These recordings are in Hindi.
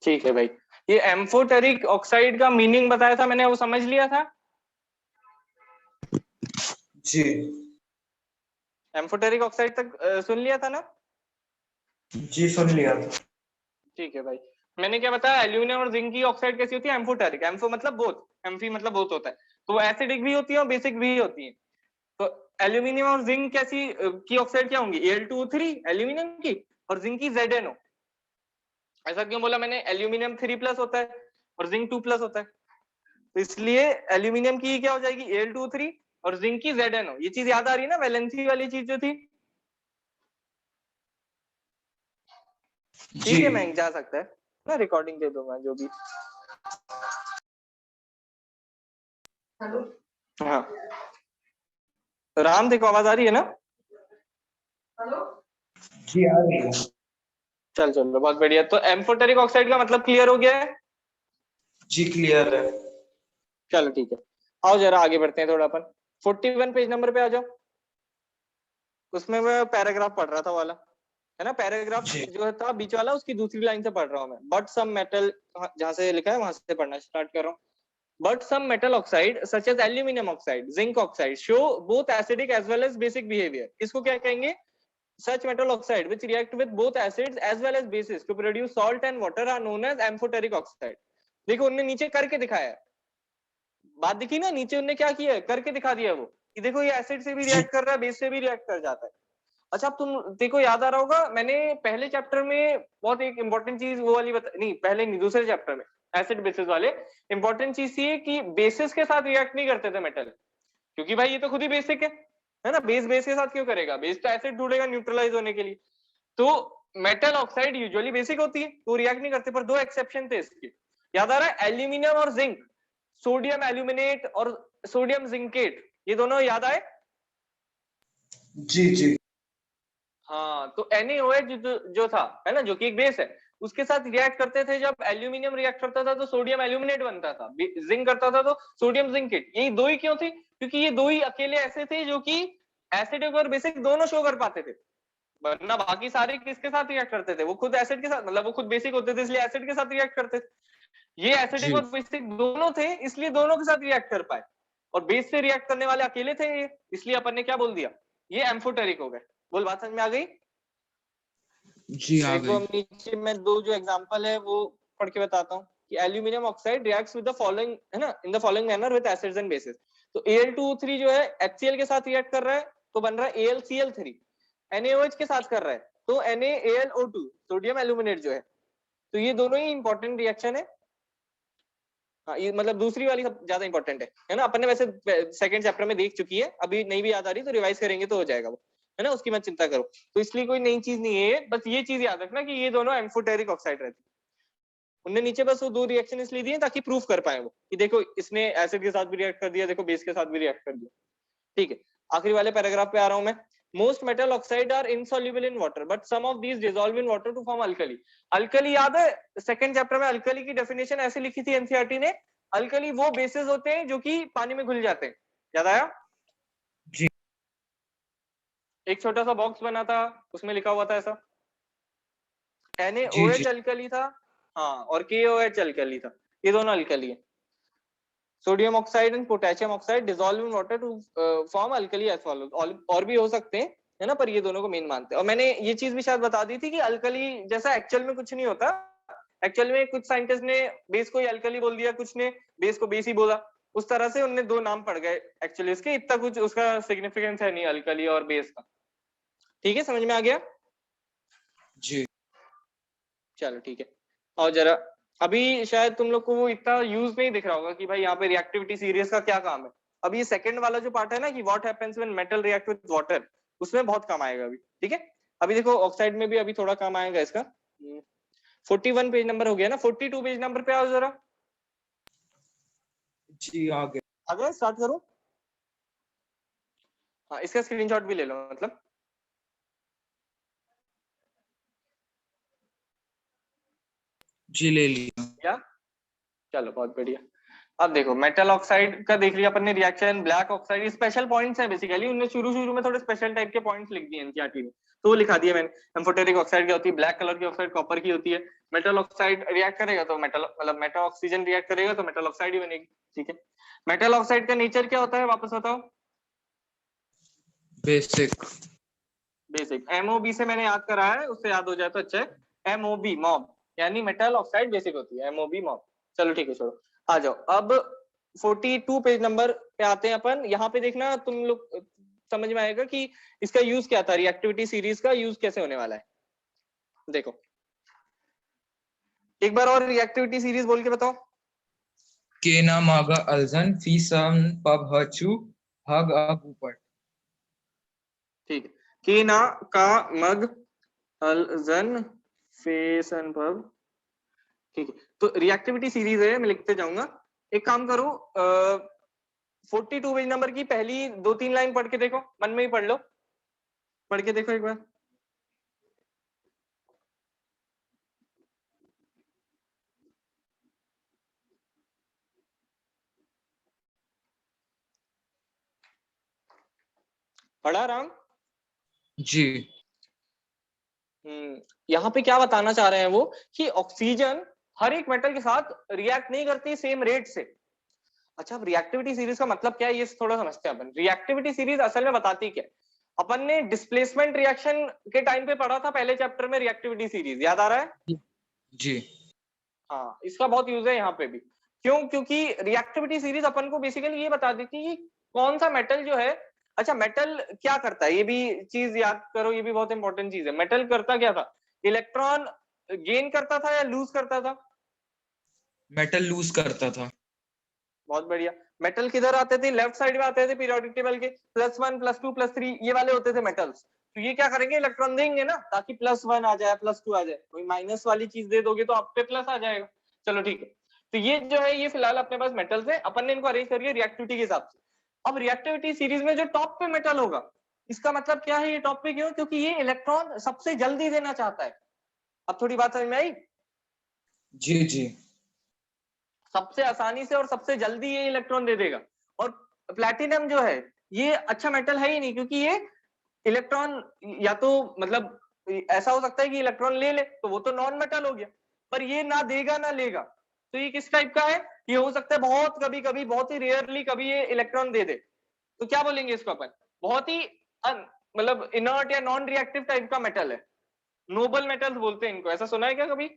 ठीक है भाई, ये एम्फोटेरिक ऑक्साइड का मीनिंग बताया था मैंने, वो समझ लिया था? जी एम्फोटेरिक ऑक्साइड तक सुन लिया था ना? जी सुन लिया था। ठीक है भाई, मैंने क्या बताया, एल्यूमिनियम और जिंक की ऑक्साइड कैसी होती है? एम्फोटेरिक, एम्फो मतलब बोथ, एम्फी मतलब बोथ होता है, तो एसिडिक भी होती है और बेसिक भी होती है। तो एल्यूमिनियम और जिंक कैसी की ऑक्साइड क्या होंगी? Al2O3 एल्यूमिनियम की, और जिंक की ZnO। ऐसा क्यों बोला मैंने? एल्यूमिनियम 3+ होता है और जिंक 2+ होता है, तो इसलिए एल्यूमिनियम की क्या हो जाएगी? Al2O3 और जिंक की ZnO। ये चीज याद आ रही है ना, वैलेंसी वाली चीज जो थी? ठीक है, मैं जा सकता है ना, रिकॉर्डिंग दे दूंगा जो भी। हेलो हाँ राम, देखो आवाज आ रही है ना? हेलो जी आ रही है। चल चलो बहुत बढ़िया। तो एम्फोटेरिक ऑक्साइड का मतलब क्लियर हो गया है? जी क्लियर है। चलो ठीक है, आओ जरा आगे बढ़ते हैं थोड़ा अपन। 41 पेज नंबर पे आ जाओ। उसमें मैं पैराग्राफ पढ़ रहा था वाला, है ना? पैराग्राफ जी जो था बीच वाला, उसकी दूसरी लाइन से पढ़ रहा हूँ मैं। बट सम मेटल, जहां से लिखा है वहां से पढ़ना स्टार्ट कर रहा हूँ। But some metal oxide, such as aluminum oxide, zinc oxide, show both acidic as well as basic behavior. इसको क्या कहेंगे? Such metal oxide which react with both acids as well as bases to produce salt and water are known as amphoteric oxide. देखो उन्होंने नीचे करके दिखाया है, बात दिखी ना? नीचे उन्होंने क्या किया है? करके दिखा दिया वो, कि देखो ये एसिड से भी जी रिएक्ट कर रहा है, बेस से भी रिएक्ट कर जाता है। अच्छा, अब तुम देखो, याद आ रहा होगा मैंने पहले चैप्टर में बहुत एक इंपॉर्टेंट चीज वो वाली नहीं, पहले नहीं, दूसरे चैप्टर में एसिड बेसिस वाले इंपॉर्टेंट चीज थी कि बेसिस के साथ रिएक्ट नहीं करते थे मेटल, क्योंकि भाई ये तो खुद ही बेसिक है ना? बेस बेस के साथ क्यों करेगा? बेस तो एसिड ढूंढेगा न्यूट्रलाइज होने के लिए। तो मेटल ऑक्साइड यूजुअली बेसिक होती है, तो रिएक्ट नहीं करते, पर दो एक्सेप्शन थे इसके। याद आ रहा है? एल्यूमिनियम और जिंक, सोडियम एल्यूमिनेट और सोडियम जिंकेट, ये दोनों याद आए? जी जी हाँ, तो NaOH जो था, है ना, जो कि एक बेस है, उसके साथ रिएक्ट करते थे। जब एल्यूमिनियम रिएक्ट करता था तो सोडियम एल्यूमिनेट बनता था, जिंक करता था तो सोडियम जिंकेट। यही दो ही क्यों थे? क्योंकि ये दो ही अकेले ऐसे थे जो कि एसिडिक और बेसिक दोनों शो कर पाते थे, वरना बाकी सारे किसके साथ रिएक्ट करते थे? वो खुद एसिड के साथ, मतलब वो खुद बेसिक होते थे इसलिए एसिड के साथ रिएक्ट करते थे। ये एसिडिक जी और बेसिक दोनों थे इसलिए दोनों के साथ रिएक्ट कर पाए, और बेस से रिएक्ट करने वाले अकेले थे ये, इसलिए अपन ने क्या बोल दिया? ये एम्फोटेरिक हो गए। बोल, बात समझ में आ गई? जी आ देखो गई। हम नीचे में दो जो एग्जांपल है वो पढ़ के बताता हूँ कि aluminium oxide reacts with the following, है ना, in the following manner with acids and bases. तो Al2O3 जो है HCl के साथ रिएक्ट कर रहा है तो बन रहा है AlCl3। NaOH के साथ कर रहा है तो NaAlO2, सोडियम एल्यूमिनेट जो है। तो ये दोनों ही इंपॉर्टेंट रिएक्शन है। हाँ, ये मतलब दूसरी वाली सब ज्यादा इंपॉर्टेंट है ना? अपन ने वैसे सेकंड चैप्टर में देख चुकी है, अभी नहीं भी याद आ रही तो रिवाइज करेंगे तो हो जाएगा वो, है ना? उसकी मत चिंता करो। तो इसलिए कोई नई चीज नहीं है, बस ये चीज याद रखना कि ये दोनों एम्फोटेरिक ऑक्साइड रहती है। उनने नीचे बस वो दो रिएक्शन इसलिए दिए ताकि प्रूफ कर पाए वो कि देखो इसने एसिड के साथ भी रिएक्ट कर दिया, देखो बेस के साथ भी रिएक्ट कर दिया। ठीक है, आखिरी वाले पैराग्राफ पे आ रहा हूं मैं। Most metal oxide are insoluble in water but some of these dissolve in water to form alkali. Alkali याद है? सेकंड चैप्टर में अल्कली की डेफिनेशन ऐसे लिखी थी एनसीईआरटी ने, अल्कली वो बेसेस होते हैं जो कि पानी में घुल जाते हैं। याद आया? जी एक छोटा सा बॉक्स बना था, उसमें लिखा हुआ था ऐसा, जी जी NaOH अल्कली था, हाँ, और KOH अल्कली था। ये दोनों अल्कली है। Sodium oxide and potassium oxide dissolve in water to form alkali as follows. और भी हो सकते हैं, है ना, पर ये दोनों को मेन मानते हैं। और मैंने ये चीज भी शायद बता दी थी कि अल्कली जैसा एक्चुअल में कुछ नहीं होता। एक्चुअल में कुछ साइंटिस्ट ने बेस को ही अल्कली बोल दिया, कुछ ने बेस को बेस ही बोला, उस तरह से उनने दो नाम पड़ गए एक्चुअली इसके। इतना कुछ उसका सिग्निफिकेंस है नहीं अल्कली और बेस का। ठीक है, समझ में आ गया? जी चलो ठीक है। और जरा अभी शायद तुम लोग को वो इतना यूज नहीं दिख रहा होगा कि भाई यहाँ पे रिएक्टिविटी सीरीज का क्या काम है। अभी ये सेकंड वाला जो पार्ट है ना कि what happens when metal react with water, उसमें बहुत काम आएगा अभी। ठीक है, अभी देखो ऑक्साइड में भी अभी थोड़ा काम आएगा इसका। 41 पेज नंबर हो गया ना, 42 पेज नंबर पे आओ जरा। जी आ गए। अगर स्टार्ट करूं? हाँ, इसका स्क्रीनशॉट भी ले लो मतलब। जी ले लिया। क्या? चलो बहुत बढ़िया। अब देखो मेटल ऑक्साइड का देख लिया अपन ने reaction. Black oxide special points है बेसिकली, उन्होंने शुरू शुरू में थोड़े स्पेशल टाइप के पॉइंट्स लिख दिए एनसीईआरटी में। तो वो लिखा दिया मैंने। एम्फोटेरिक ऑक्साइड क्या होती है, ब्लैक कलर की ऑक्साइड कॉपर की होती है। मेटल ऑक्साइड रिएक्ट करेगा तो मेटल मतलब मेटल ऑक्सीजन रिएक्ट करेगा तो मेटल ऑक्साइड ही बनेगी, ठीक है। मेटल ऑक्साइड का नेचर क्या होता है, वापस बताओ। बेसिक। बेसिक, एमओबी से मैंने याद करा है, उससे याद हो जाए तो अच्छा है। एमओबी मॉब, यानी मेटल ऑक्साइड बेसिक होती है, एमओबी मॉब। चलो ठीक है, छोड़ो, आ जाओ अब 42 पेज नंबर पे आते हैं अपन। यहाँ पे देखना तुम लोग समझ में आएगा कि इसका यूज क्या था, रिएक्टिविटी सीरीज का यूज कैसे होने वाला है। देखो एक बार और रिएक्टिविटी सीरीज बोल के बताओ। केना मागा अल्जन फीसन पब हचू हग अब ऊपर। ठीक है, केना का मग अल्जन फेसन पब, ठीक है। तो रिएक्टिविटी सीरीज है, मैं लिखते जाऊंगा। एक काम करो, 42 पेज नंबर की पहली 2-3 लाइन पढ़ के देखो, मन में ही पढ़ लो, पढ़ के देखो एक बार। पढ़ा राम? जी। यहाँ पे क्या बताना चाह रहे हैं वो, कि ऑक्सीजन हर एक मेटल के साथ रिएक्ट नहीं करती सेम रेट से। अच्छा, अब रिएक्टिविटी सीरीज का मतलब क्या है ये थोड़ा समझते हैं अपन। रिएक्टिविटी सीरीज असल में बताती क्या है, अपन ने डिस्प्लेसमेंट रिएक्शन के टाइम पे पढ़ा था पहले चैप्टर में रिएक्टिविटी सीरीज, याद आ रहा है? जी। हाँ, इसका बहुत यूज है यहाँ पे भी। क्यों? क्योंकि रिएक्टिविटी सीरीज अपन को बेसिकली ये बता देती है कि कौन सा मेटल जो है, अच्छा मेटल क्या करता है, ये भी चीज याद करो, ये भी बहुत इंपॉर्टेंट चीज है। मेटल करता क्या था, इलेक्ट्रॉन गेन करता था या लूज करता था? मेटल लूज करता था। बहुत बढ़िया। मेटल किधर आते थे, लेफ्ट साइड में आते थे पीरियोडिक टेबल के, +1 +2 +3 ये वाले होते थे मेटल्स। तो ये क्या करेंगे, इलेक्ट्रॉन देंगे ना, ताकि +1 आ जाए, +2 आ जाए। कोई माइनस वाली चीज दे दोगे तो आप पे प्लस आ जाएगा। चलो ठीक है, तो ये जो है ये फिलहाल अपने पास मेटल्स है, अपन ने इनको अरेंज कर लिया रिएक्टिविटी के हिसाब से। अब रिएक्टिविटी सीरीज में जो टॉप पे मेटल होगा, इसका मतलब क्या है, ये टॉप पे क्यों, क्योंकि ये इलेक्ट्रॉन सबसे जल्दी देना चाहता है। अब थोड़ी बात समझ में आई? जी जी। सबसे आसानी से और सबसे जल्दी ये इलेक्ट्रॉन दे देगा। और प्लैटिनम जो है ये अच्छा मेटल है ही नहीं, क्योंकि ये इलेक्ट्रॉन या तो मतलब ऐसा हो सकता है कि इलेक्ट्रॉन ले ले तो वो तो नॉन मेटल हो गया, पर ये ना देगा ना लेगा। तो ये किस टाइप का है, ये हो सकता है बहुत कभी कभी, बहुत ही रेयरली कभी ये इलेक्ट्रॉन दे दे। तो क्या बोलेंगे इसको अपन, बहुत ही मतलब इनर्ट या नॉन रिएक्टिव टाइप का मेटल है। नोबल मेटल्स बोलते हैं इनको, ऐसा सुना है क्या कभी?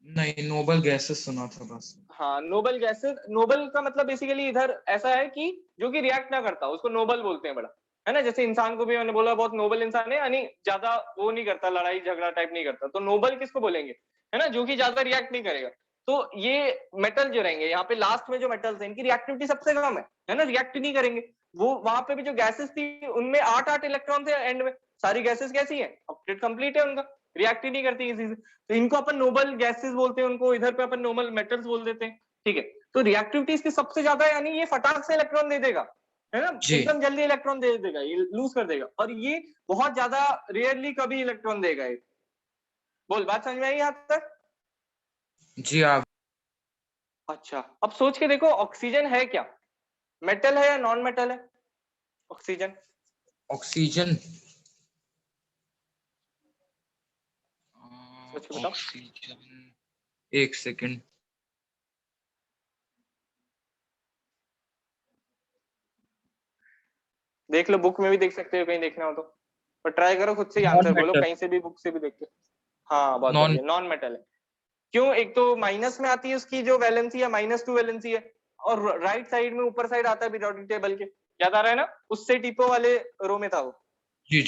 नहीं, नोबल गैसेस सुना था बस। हाँ, नोबल गैसेस, नोबल का मतलब बेसिकली इधर ऐसा है कि जो कि रिएक्ट ना करता, उसको नोबल बोलते हैं, बड़ा है ना। जैसे इंसान को भी मैंने बोला बहुत नोबल इंसान है, यानी ज्यादा वो नहीं करता, लड़ाई झगड़ा टाइप नहीं करता, तो नोबल किसको बोलेंगे, है ना, जो कि ज्यादा रिएक्ट नहीं करेगा। तो ये मेटल जो रहेंगे यहाँ पे लास्ट में, जो मेटल्स हैं इनकी रिएक्टिविटी सबसे कम है ना, रिएक्ट नहीं करेंगे। वो वहां पे भी जो गैसेस थी उनमें 8-8 इलेक्ट्रॉन थे एंड में। सारी गैसेस कैसी है, ऑक्टेट कंप्लीट है उनका, रिएक्ट ही नहीं करती किसी से। तो इनको अपन नोबल गैसेस बोलते हैं, उनको इधर पे अपन नोबल मेटल्स बोल देते हैं, ठीक है। तो रिएक्टिविटी इसकी सबसे ज्यादा है, यानी ये फटाक से इलेक्ट्रॉन दे देगा, है ना, जी। एकदम जल्दी इलेक्ट्रॉन दे देगा, ये लूज कर देगा। और ये बहुत ज्यादा रेयरली कभी इलेक्ट्रॉन देगा ये। बोल, बात समझ में आई यहाँ तक? जी आप। अच्छा, अब सोच के देखो, ऑक्सीजन है क्या, मेटल है या नॉन मेटल है ऑक्सीजन? ऑक्सीजन। सोच के बताओ। ऑक्सीजन, एक सेकंड। देख लो, बुक में भी देख सकते हो कहीं देखना हो तो, पर ट्राई करो खुद से ही नॉन आंसर बोलो, मेटल। कहीं से भी बुक से भी देख के। हाँ बहुत नॉन। बढ़िया, नॉन मेटल है। क्यों, एक तो माइनस में आती है उसकी जो वैलेंसी है, -2 वैलेंसी है, और राइट साइड में ऊपर साइड आता है पीरियोडिक टेबल के, याद आ रहा है ना, उससे टिपो वाले रो में था वो। जी।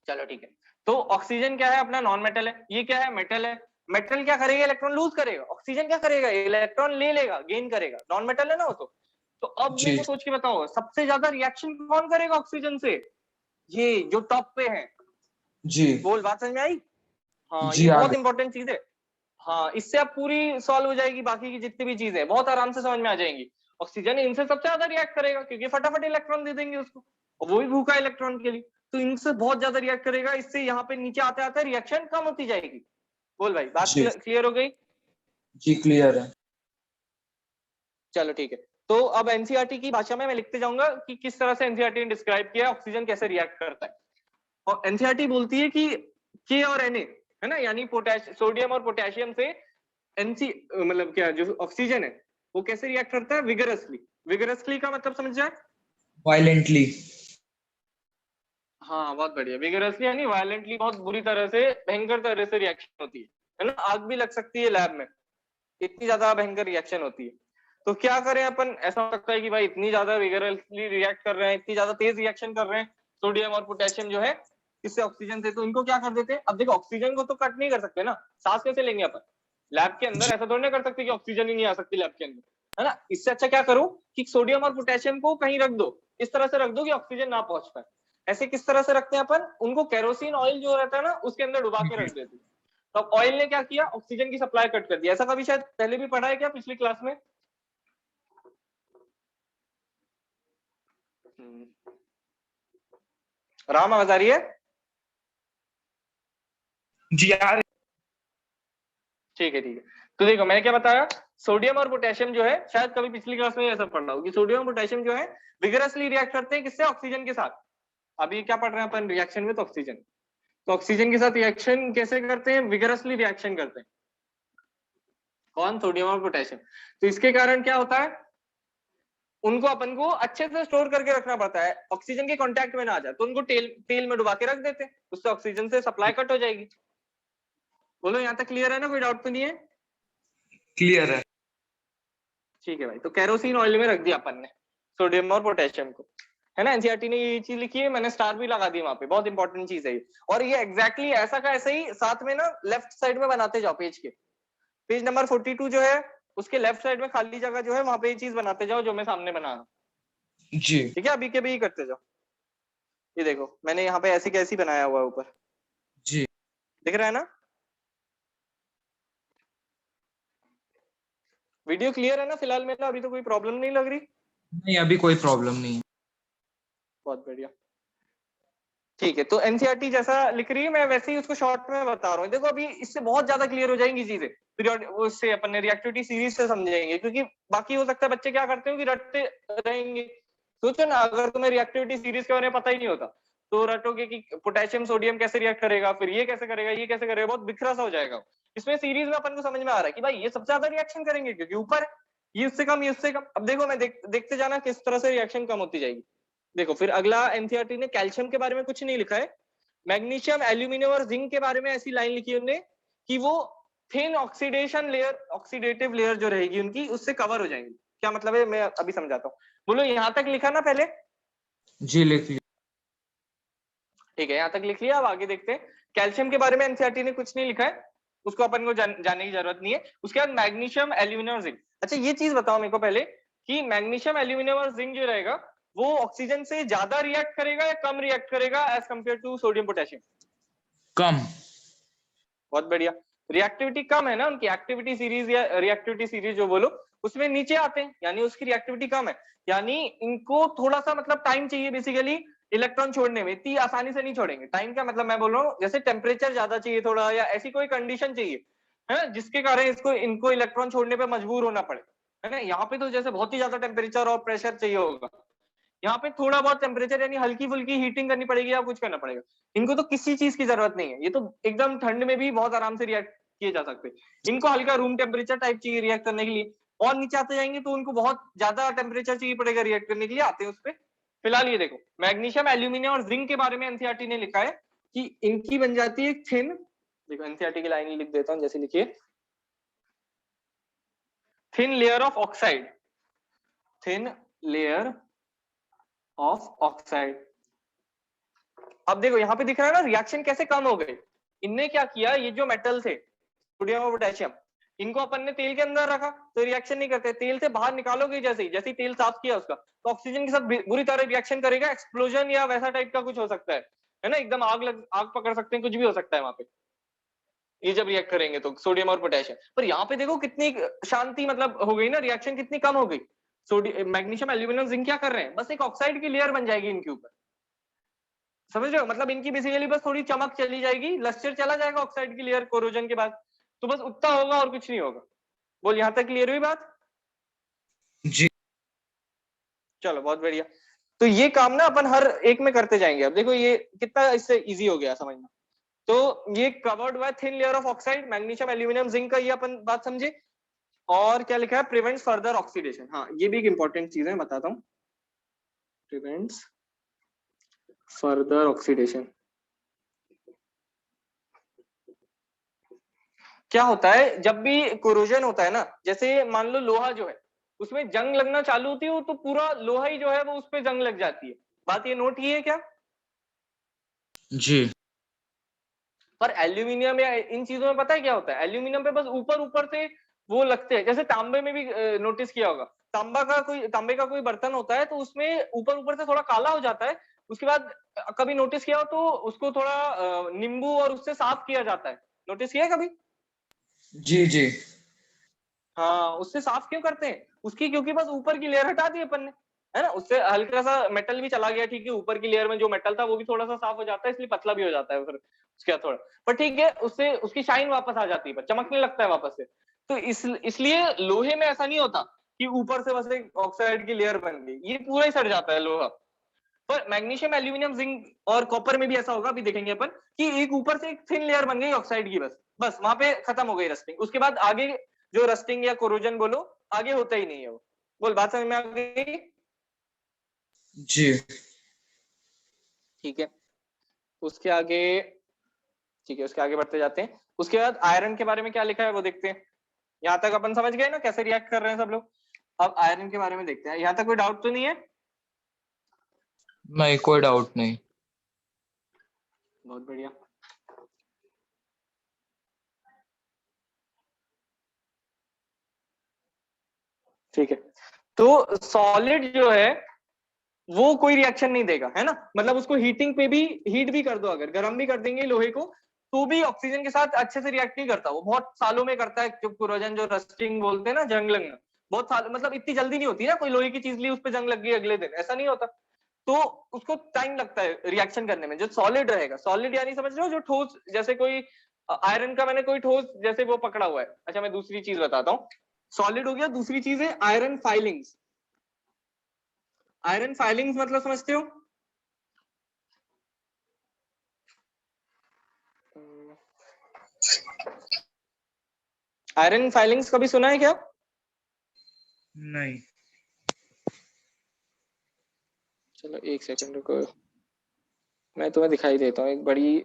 चलो ठीक है, तो ऑक्सीजन क्या है अपना, नॉन मेटल है। ये क्या है, मेटल है। मेटल क्या करेगा, इलेक्ट्रॉन लूज करेगा। ऑक्सीजन क्या करेगा, इलेक्ट्रॉन ले लेगा, गेन करेगा, नॉन मेटल है ना वो तो अब मेरे जी को सोच के बताओ, सबसे ज्यादा रिएक्शन कौन करेगा ऑक्सीजन से, ये जो टॉप पे है। जी। बोल, बात समझ में आई? हाँ, जी ये आ बहुत गए। इंपॉर्टेंट चीज है। हाँ, इससे अब पूरी सॉल्व हो जाएगी, बाकी की जितनी भी चीजें बहुत आराम से समझ में आ जाएंगी। ऑक्सीजन इनसे सबसे ज्यादा रिएक्ट करेगा, क्योंकि फटाफट इलेक्ट्रॉन दे देंगे उसको, और वो भी भूखा इलेक्ट्रॉन के लिए, तो इनसे बहुत ज्यादा रिएक्ट करेगा। इससे यहाँ पे नीचे आते आते रिएक्शन कम होती जाएगी। बोल भाई, बात जी। क्लियर हो गई? जी क्लियर है। चलो ठीक है, तो अब एनसीईआरटी की भाषा में मैं लिखते जाऊंगा कि किस तरह से एनसीईआरटी ने डिस्क्राइब किया ऑक्सीजन कैसे रिएक्ट करता है। और एनसीईआरटी बोलती है कि के और Na है ना, यानी सोडियम और पोटेशियम से मतलब क्या जो ऑक्सीजन है वो कैसे रिएक्ट करता है, विगरसली। विगरसली का मतलब समझ जाए, वायलेंटली। हाँ बहुत बढ़िया। विगरसली यानी वायलेंटली, बहुत बुरी तरह से, भयंकर तरह से रिएक्शन होती है ना, आग भी लग सकती है लैब में, इतनी ज्यादा भयंकर रिएक्शन होती है। तो क्या करें अपन, ऐसा हो सकता है कि भाई इतनी ज्यादा विगरसली रिएक्ट कर रहे हैं, इतनी ज्यादा तेज रिएक्शन कर रहे हैं सोडियम और पोटेशियम जो है इससे ऑक्सीजन से, तो इनको क्या कर देते हैं। अब देखो ऑक्सीजन को तो कट नहीं कर सकते ना, सांस कैसे लेंगे अपन लैब के अंदर, ऐसा थोड़ी ना कर सकते कि ऑक्सीजन ही नहीं आ सकती लैब के अंदर, है ना। इससे अच्छा क्या करो कि सोडियम और पोटेशियम को कहीं रख दो, इस तरह से रख दो कि ऑक्सीजन ना पहुंच पाए। ऐसे किस तरह से रखते हैं अपन, उनको केरोसिन ऑयल जो रहता है ना उसके अंदर डुबा के रख देते हैं। तो अब ऑयल ने क्या किया, ऑक्सीजन की सप्लाई कट कर दिया। ऐसा कभी शायद पहले भी पढ़ा है क्या पिछली क्लास में? राम आवाज आ रही है? जी यार। ठीक है ठीक है। तो देखो मैंने क्या बताया, सोडियम और पोटेशियम जो है, शायद कभी पिछली क्लास में ऐसा पढ़ रहा हूँ कि सोडियम और पोटेशियम जो है विगरसली रिएक्ट करते हैं किससे, ऑक्सीजन के साथ। अभी क्या पढ़ रहे हैं अपन, रिएक्शन विद ऑक्सीजन। तो ऑक्सीजन के साथ रिएक्शन कैसे करते हैं, विगरसली रिएक्शन करते हैं। कौन, सोडियम और पोटेशियम। तो इसके कारण क्या होता है, उनको अपन को अच्छे से स्टोर करके रखना पड़ता है, ऑक्सीजन के कांटेक्ट में ना आ जाए। तो उनको तेल में डुबा के रख देते हैं, उससे ऑक्सीजन से सप्लाई कट हो जाएगी। बोलो यहाँ तक क्लियर है ना, कोई डाउट तो नहीं है? क्लियर है। ठीक है भाई। तो केरोसिन ऑयल में रख दिया अपन ने सोडियम और पोटेशियम को, है ना। एनसीईआरटी ने ये चीज लिखी है, मैंने स्टार भी लगा दी वहां पे, बहुत इंपॉर्टेंट चीज है ये। और ये एग्जैक्टली ऐसा का ऐसा ही साथ में ना लेफ्ट साइड में बनाते जाओ पेज के, पेज नंबर 42 जो है उसके लेफ्ट साइड में खाली जगह जो है वहां पे ये चीज बनाते जाओ जो मैं सामने बना रहा हूँ। जी ठीक है, अभी के भी करते जाओ। ये देखो मैंने यहाँ पे ऐसी कैसी बनाया हुआ है ऊपर, जी। दिख रहा है ना? वीडियो क्लियर है ना फिलहाल मेरा, अभी तो कोई प्रॉब्लम नहीं लग रही? नहीं, अभी कोई प्रॉब्लम नहीं है। बहुत बढ़िया। ठीक है, तो एनसीईआरटी जैसा लिख रही है मैं वैसे ही उसको शॉर्ट में बता रहा हूँ। देखो अभी इससे बहुत ज्यादा क्लियर हो जाएंगी चीजें, पीरियड उससे अपन ने रिएक्टिविटी सीरीज से समझेंगे, क्योंकि बाकी हो सकता है बच्चे क्या करते हो कि रटते रहेंगे। सोचो ना, अगर तुम्हें रिएक्टिविटी सीरीज के बारे में पता ही नहीं होता तो रटोगे कि पोटेशियम सोडियम कैसे रिएक्ट करेगा, फिर ये कैसे करेगा, ये कैसे करेगा, बहुत बिखरा सा हो जाएगा। इसमें सीरीज में अपन को समझ में आ रहा है कि भाई ये सबसे ज्यादा रिएक्शन करेंगे क्योंकि ऊपर ये उससे कम, ये उससे कम। अब देखो मैं देखते जाना किस तरह से रिएक्शन कम होती जाएगी। देखो फिर अगला, एनसीईआरटी ने कैल्शियम के बारे में कुछ नहीं लिखा है, मैग्नीशियम, एल्यूमिनियम और जिंक के बारे में ऐसी लाइन लिखी उन्होंने कि वो thin oxidation layer, oxidative layer जो रहेगी उनकी उससे कवर हो जाएंगी। क्या मतलब है मैं अभी समझाता हूँ। बोलो यहाँ तक लिखा ना पहले? जी लिख लिया। ठीक है, यहाँ तक लिख लिया। अब आगे देखते हैं। कैल्शियम के बारे में एनसीईआरटी ने कुछ नहीं लिखा है, उसको अपन को जानने की जरूरत नहीं है। उसके बाद मैग्नीशियम, एल्यूमिनियम और जिंक। अच्छा ये चीज बताओ मेरे को पहले कि मैग्नीशियम, एल्यूमिनियम और जिंक जो रहेगा वो ऑक्सीजन से ज्यादा रिएक्ट करेगा या कम रिएक्ट करेगा as compare to sodium potassium? कम। बहुत बढ़िया। रिएक्टिविटी कम है ना उनकी, एक्टिविटी सीरीज या रिएक्टिविटी सीरीज जो बोलो उसमें नीचे आते हैं, यानी उसकी रिएक्टिविटी कम है, यानी इनको थोड़ा सा मतलब टाइम चाहिए बेसिकली इलेक्ट्रॉन छोड़ने में, इतनी आसानी से नहीं छोड़ेंगे। टाइम का मतलब मैं बोल रहा हूँ जैसे टेम्परेचर ज्यादा चाहिए थोड़ा, या ऐसी कोई कंडीशन चाहिए है जिसके कारण इनको इलेक्ट्रॉन छोड़ने पे मजबूर होना पड़े, है ना। यहाँ पे तो जैसे बहुत ही ज्यादा टेम्परेचर और प्रेशर चाहिए होगा, यहाँ पे थोड़ा बहुत टेम्परेचर यानी हल्की फुल्की हीटिंग करनी पड़ेगी या कुछ करना पड़ेगा। इनको तो किसी चीज की जरूरत नहीं है, ये तो एकदम ठंड में भी बहुत आराम से रिएक्ट किए जा सकते हैं। इनको हल्का रूम टेम्परेचर टाइप चाहिए रिएक्ट करने के लिए, और नीचे आते जाएंगे तो उनको बहुत ज्यादा टेम्परेचर चाहिए पड़ेगा रिएक्ट करने के लिए, आते हैं उस पर। फिलहाल ये देखो मैग्नीशियम, एल्यूमिनियम और जिंक के बारे में एनसीईआरटी ने लिखा है कि इनकी बन जाती है थिन, देखो एनसीईआरटी की लाइन लिख देता हूँ जैसे लिखिए, thin layer of oxide, thin layer of oxide. अब देखो यहाँ पे दिख रहा है ना रिएक्शन कैसे कम हो गई। इनने क्या किया, ये जो मेटल थे सोडियम और पोटेशियम, इनको अपन ने तेल के अंदर रखा तो रिएक्शन नहीं करते, तेल से बाहर निकालोगे जैसे ही तेल साफ किया उसका तो ऑक्सीजन के साथ बुरी तरह रिएक्शन करेगा, एक्सप्लोजन या वैसा टाइप का कुछ हो सकता है ना, एकदम आग पकड़ सकते हैं, कुछ भी हो सकता है वहां पे ये जब रिएक्ट करेंगे तो सोडियम और पोटेशियम। पर यहाँ पे देखो कितनी शांति मतलब हो गई ना, रिएक्शन कितनी कम हो गई। सोडियम, मैग्नीशियम, एल्यूमिनियम, जिंक क्या कर रहे हैं, बस एक ऑक्साइड की लेयर बन जाएगी इनके ऊपर, समझ रहे हो। मतलब इनकी बेसिकली बस थोड़ी चमक चली जाएगी, लस्टर चला जाएगा ऑक्साइड की लेयर कोरोजन के बाद, तो बस उतना होगा और कुछ नहीं होगा। बोल यहाँ तक क्लियर हुई बात? जी चलो बहुत बढ़िया। तो ये काम ना अपन हर एक में करते जाएंगे। अब देखो ये कितना इससे इजी हो गया समझना। तो ये covered by thin layer of oxide, magnesium, aluminium, zinc का ये अपन बात समझे। और क्या लिखा है, प्रिवेंट्स फर्दर ऑक्सीडेशन। हाँ ये भी एक इंपॉर्टेंट चीज है, बताता हूँ। Prevents further oxidation. क्या होता है जब भी कोरोजन होता है ना, जैसे मान लो लोहा जो है उसमें जंग लगना चालू होती है, तो पूरा लोहा ही जो है वो उस पर जंग लग जाती है। बात ये नोट की है क्या? जी। पर एल्यूमिनियम या इन चीजों में पता है क्या होता है, एल्यूमिनियम पे बस ऊपर ऊपर से वो लगते हैं। जैसे तांबे में भी नोटिस किया होगा, तांबे का कोई बर्तन होता है तो उसमें ऊपर ऊपर से थोड़ा काला हो जाता है। उसके बाद कभी नोटिस किया हो तो उसको थोड़ा नींबू और उससे साफ किया जाता है। नोटिस किया है कभी? जी जी। हाँ, उससे साफ क्यों करते हैं? उसकी क्योंकि बस ऊपर की लेयर हटा दी अपन ने, है ना। उससे हल्का सा मेटल भी चला गया, ठीक है, ऊपर की लेयर में जो मेटल था वो भी थोड़ा सा साफ हो जाता है, इसलिए पतला भी हो जाता है फिर उसके बाद थोड़ा। पर ठीक है, उससे उसकी शाइन वापस आ जाती है, पर चमकने लगता है वापस से। तो इसलिए लोहे में ऐसा नहीं होता कि ऊपर से बस एक ऑक्साइड की लेयर बन गई, ये पूरा ही सड़ जाता है लोहा। पर मैग्नीशियम, एल्यूमिनियम, जिंक और कॉपर में भी ऐसा होगा, अभी देखेंगे अपन, कि एक ऊपर से एक थिन लेयर बन गई ऑक्साइड की, बस बस वहां पे खत्म हो गई रस्टिंग। उसके बाद आगे जो रस्टिंग या कोरोजन बोलो, आगे होता ही नहीं है वो। बोल, बात समझ में आ गई? जी। ठीक है, उसके आगे, ठीक है उसके आगे बढ़ते जाते हैं। उसके बाद आयरन के बारे में क्या लिखा है वो देखते हैं। यहाँ तक अपन समझ गए ना कैसे रिएक्ट कर रहे हैं सब लोग। अब आयरन के बारे में देखते हैं, यहाँ तक कोई डाउट तो नहीं है? नहीं, कोई डाउट नहीं। बहुत बढ़िया। ठीक है, तो सॉलिड जो है वो कोई रिएक्शन नहीं देगा, है ना। मतलब उसको हीटिंग पे भी, हीट भी कर दो, अगर गर्म भी कर देंगे लोहे को, तो भी ऑक्सीजन के साथ अच्छे से रिएक्ट नहीं करता। वो बहुत सालों में करता है, जो कोरोजन, जो रस्टिंग बोलते हैं ना, जंग लगना, बहुत साल, मतलब इतनी जल्दी नहीं होती ना। कोई लोहे की चीज ली, उस पर जंग लग गई अगले दिन, ऐसा नहीं होता। तो उसको टाइम लगता है रिएक्शन करने में। जो सॉलिड रहेगा, सॉलिड यानी समझ रहे हो, जो ठोस, जैसे कोई आयरन का मैंने कोई ठोस जैसे वो पकड़ा हुआ है। अच्छा मैं दूसरी चीज बताता हूँ, सॉलिड हो गया। दूसरी चीज है आयरन फाइलिंग्स। आयरन फाइलिंग्स मतलब समझते हो? आयरन फाइलिंग्स कभी सुना है क्या? नहीं। चलो एक सेकंड रुको, मैं तुम्हें दिखाई देता हूँ। एक बड़ी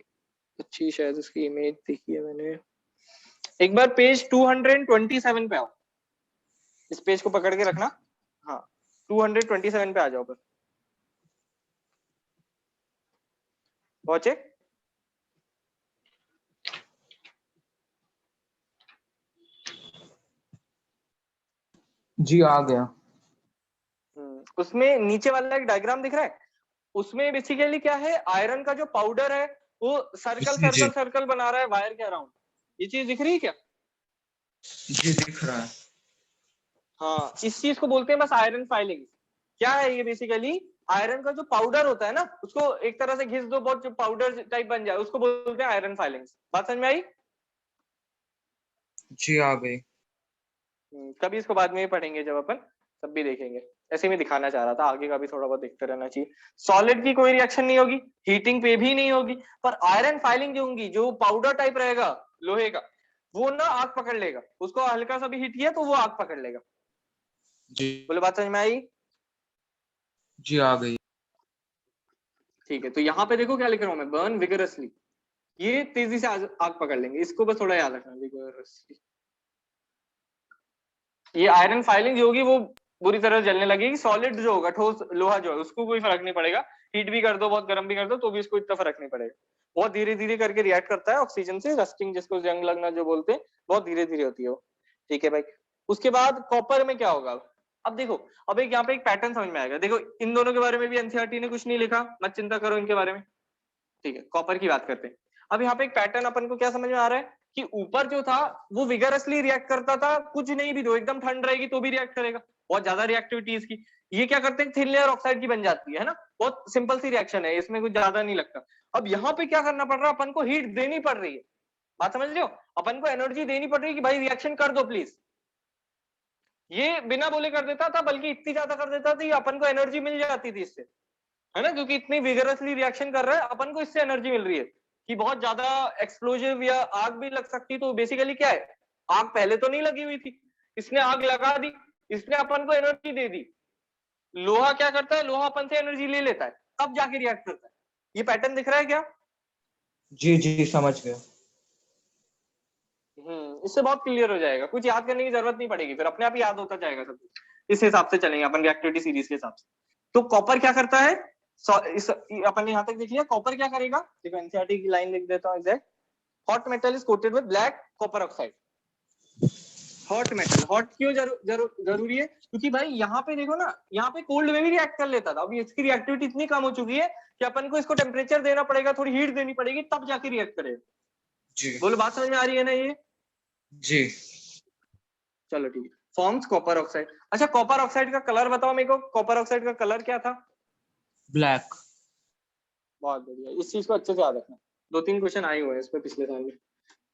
अच्छी शायद उसकी इमेज देखी है मैंने। एक बार पेज 227 पे आओ, इस पेज को पकड़ के रखना। हाँ 227 पे आ जाओ बस। पहुंचे? जी आ गया। उसमें नीचे वाला एक डायग्राम दिख रहा है, उसमें बेसिकली क्या है, आयरन का जो पाउडर है वो सर्कल जी जी। सर्कल सर्कल बना रहा है वायर के अराउंड। ये चीज दिख रही है क्या? जी दिख रहा है। हाँ, इस चीज को बोलते हैं बस आयरन फाइलिंग। क्या है ये? बेसिकली आयरन का जो पाउडर होता है ना, उसको एक तरह से घिस दो, बहुत जो पाउडर टाइप बन जाए, उसको बोलते हैं आयरन फाइलिंग्स। बात समझ में आई? जी आ गई। कभी इसको बाद में ही पढ़ेंगे जब अपन, तब भी देखेंगे। ऐसे में दिखाना चाह रहा था, आगे का भी थोड़ा बहुत देखते रहना चाहिए। सॉलिड की कोई रिएक्शन नहीं होगी, हीटिंग पे भी नहीं होगी। पर आयरन फाइलिंग जो होंगी, जो पाउडर टाइप रहेगा लोहे का, वो ना आग पकड़ लेगा। उसको हल्का सा भी हीट किया तो वो आग पकड़ लेगा। जी। बोले, बात समझ में आई? जी आ गई। ठीक है, तो यहाँ पे देखो क्या लिख रहा हूं मैं, बर्न विगरसली। ये तेजी से आग पकड़ लेंगे, इसको बस थोड़ा याद रखना, विगरसली। ये आयरन फाइलिंग जो होगी वो बुरी तरह जलने लगेगी। सॉलिड जो होगा, ठोस लोहा जो है, उसको कोई फर्क नहीं पड़ेगा। हीट भी कर दो, बहुत गर्म भी कर दो, तो भी इसको इतना फर्क नहीं पड़ेगा। बहुत धीरे धीरे करके रिएक्ट करता है ऑक्सीजन से, रस्टिंग जिसको जंग लगना जो बोलते हैं, बहुत धीरे धीरे होती है वो। ठीक है भाई। उसके बाद कॉपर में क्या होगा? अब देखो, अब एक यहाँ पे एक पैटर्न समझ में आएगा। देखो इन दोनों के बारे में भी एनसीईआरटी ने कुछ नहीं लिखा, मत चिंता करो इनके बारे में। ठीक है, कॉपर की बात करते हैं। अब यहाँ पे एक पैटर्न अपन को क्या समझ में आ रहा है, कि ऊपर जो था वो विगरसली रिएक्ट करता था, कुछ नहीं भी दो, एकदम ठंड रहेगी तो भी रिएक्ट करेगा, बहुत ज्यादा रिएक्टिविटी इसकी। ये क्या करते हैं, थिन लेयर ऑक्साइड की बन जाती है ना। बहुत सिंपल सी रिएक्शन है, इसमें कुछ ज्यादा नहीं लगता। अब यहाँ पे क्या करना पड़ रहा है, अपन को हीट देनी पड़ रही है। बात समझ रहे हो? अपन को एनर्जी देनी पड़ रही है कि भाई रिएक्शन कर दो प्लीज। ये बिना बोले कर देता था, बल्कि इतनी ज्यादा कर देता था कि अपन को एनर्जी मिल जाती थी इससे, है ना, क्योंकि इतनी विगरसली रिएक्शन कर रहा है, अपन को इससे एनर्जी मिल रही है कि बहुत ज्यादा एक्सप्लोजिव या आग भी लग सकती। तो बेसिकली क्या है, आग पहले तो नहीं लगी हुई थी, इसने आग लगा दी, इसने अपन को एनर्जी दे दी। लोहा क्या करता है, लोहा अपन से एनर्जी ले लेता है, तब जाके रिएक्ट करता है। ये पैटर्न दिख रहा है क्या? जी जी समझ गया। इससे बहुत क्लियर हो जाएगा, कुछ याद करने की जरूरत नहीं पड़ेगी, फिर अपने आप ही याद होता जाएगा सब कुछ। इस हिसाब से चलेंगे अपन रिएक्टिविटी सीरीज के हिसाब से। तो कॉपर क्या करता है, अपन ने यहाँ तक देख लिया। कॉपर क्या करेगा, देखो एनसीईआरटी की लाइन लिख देता हूँ exact. Hot metal is coated with black copper oxide. Hot metal, hot क्यों जरूरी है, क्योंकि भाई यहाँ पे देखो ना, यहाँ पे कोल्ड में भी रिएक्ट कर लेता था, अभी इसकी रिएक्टिविटी इतनी कम हो चुकी है कि अपन को इसको टेम्परेचर देना पड़ेगा, थोड़ी हीट देनी पड़ेगी, तब जाके रिएक्ट करेगा। जी बोलो बात समझ में आ रही है ना ये? जी। चलो ठीक है। Forms copper oxide. अच्छा, कॉपर ऑक्साइड का कलर बताओ मेरे को, कॉपर ऑक्साइड का कलर क्या था? ब्लैक। बहुत बढ़िया, इस चीज को अच्छे से याद रखना, 2-3 क्वेश्चन आए हुए हैं इस पे पिछले साल में।